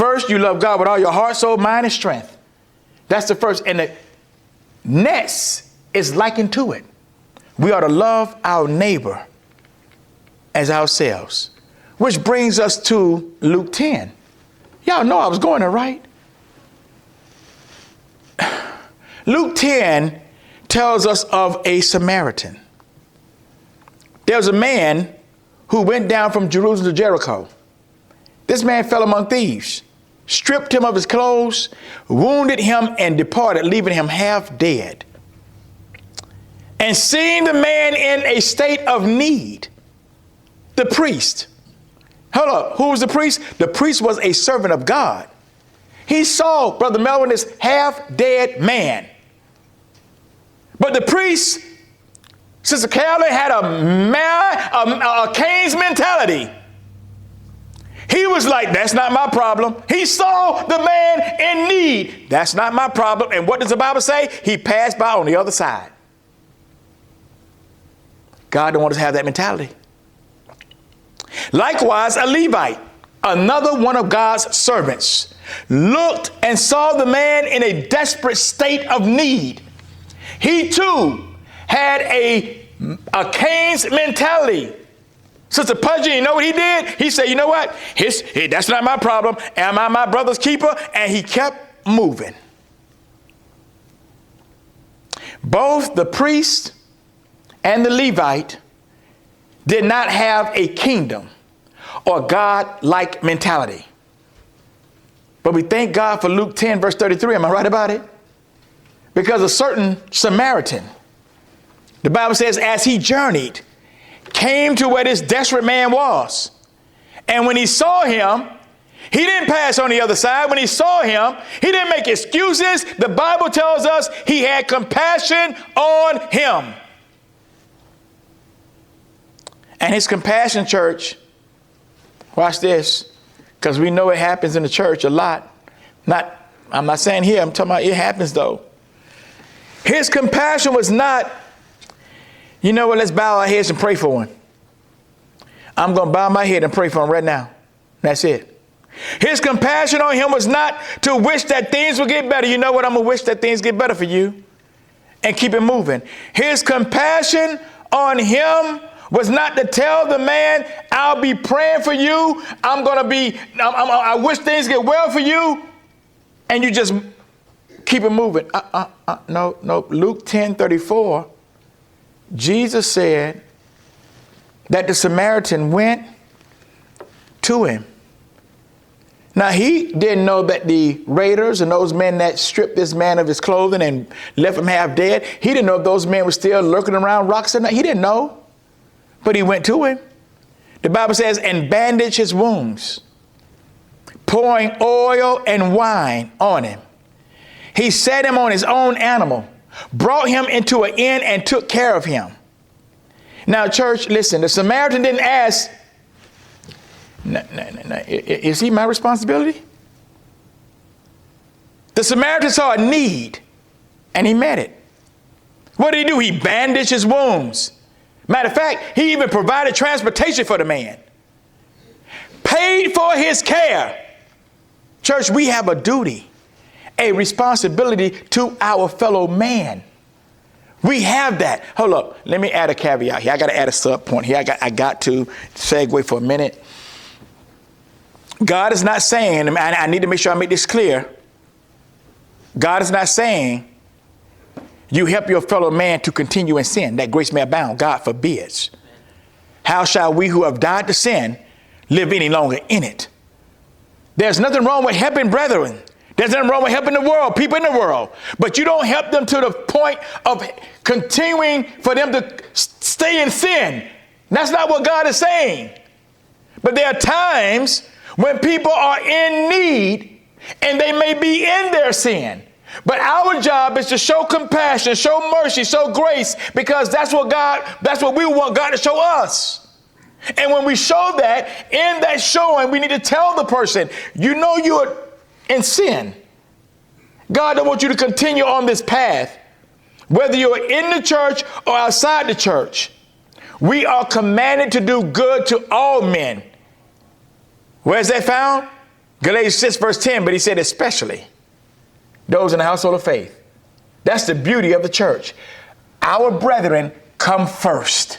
First, you love God with all your heart, soul, mind, and strength. That's the first. And the next is likened to it. We are to love our neighbor as ourselves. Which brings us to Luke 10. Y'all know I was going there, right? Luke 10 tells us of a Samaritan. There's a man who went down from Jerusalem to Jericho. This man fell among thieves, stripped him of his clothes, wounded him, and departed, leaving him half dead. And seeing the man in a state of need, the priest, hold up, who was the priest? The priest was a servant of God. He saw Brother Melvin, this half-dead man. But the priest, Sister Carolyn, had a Cain's mentality. He was like, that's not my problem. He saw the man in need. That's not my problem. And what does the Bible say? He passed by on the other side. God don't want us to have that mentality. Likewise, a Levite, another one of God's servants, looked and saw the man in a desperate state of need. He too had a Cain's mentality. Sister Pudgy, you know what he did? He said, you know what? That's not my problem. Am I my brother's keeper? And he kept moving. Both the priest and the Levite did not have a kingdom or God-like mentality. But we thank God for Luke 10, verse 33. Am I right about it? Because a certain Samaritan, the Bible says, as he journeyed, came to where this desperate man was. And when he saw him, he didn't pass on the other side. When he saw him, he didn't make excuses. The Bible tells us he had compassion on him. And his compassion, church, watch this, because we know it happens in the church a lot. I'm not saying here, I'm talking about it happens though. His compassion was not, you know what, let's bow our heads and pray for one. I'm going to bow my head and pray for him right now. That's it. His compassion on him was not to wish that things would get better. You know what? I'm going to wish that things get better for you and keep it moving. His compassion on him was not to tell the man, I'll be praying for you. I wish things get well for you. And you just keep it moving. No. Luke 10:34. Jesus said that the Samaritan went to him. Now, he didn't know that the raiders and those men that stripped this man of his clothing and left him half dead, he didn't know if those men were still lurking around rocks or not. He didn't know. But he went to him. The Bible says, and bandaged his wounds, pouring oil and wine on him. He set him on his own animal, brought him into an inn and took care of him. Now, church, listen, the Samaritan didn't ask, is he my responsibility? The Samaritan saw a need and he met it. What did he do? He bandaged his wounds. Matter of fact, he even provided transportation for the man. Paid for his care. Church, we have a duty, a responsibility to our fellow man. We have that. Hold up. Let me add a caveat here. I got to add a sub point here. I got to segue for a minute. God is not saying, and I need to make sure I make this clear. God is not saying you help your fellow man to continue in sin, that grace may abound. God forbids. How shall we who have died to sin live any longer in it? There's nothing wrong with helping brethren. There's nothing wrong with helping the world, people in the world. But you don't help them to the point of continuing for them to stay in sin. That's not what God is saying. But there are times when people are in need and they may be in their sin. But our job is to show compassion, show mercy, show grace, because that's what we want God to show us. And when we show that, in that showing, we need to tell the person, you know you're in sin. God don't want you to continue on this path. Whether you're in the church or outside the church, we are commanded to do good to all men. Where's that found? Galatians 6 verse 10, but he said especially those in the household of faith. That's the beauty of the church. Our brethren come first.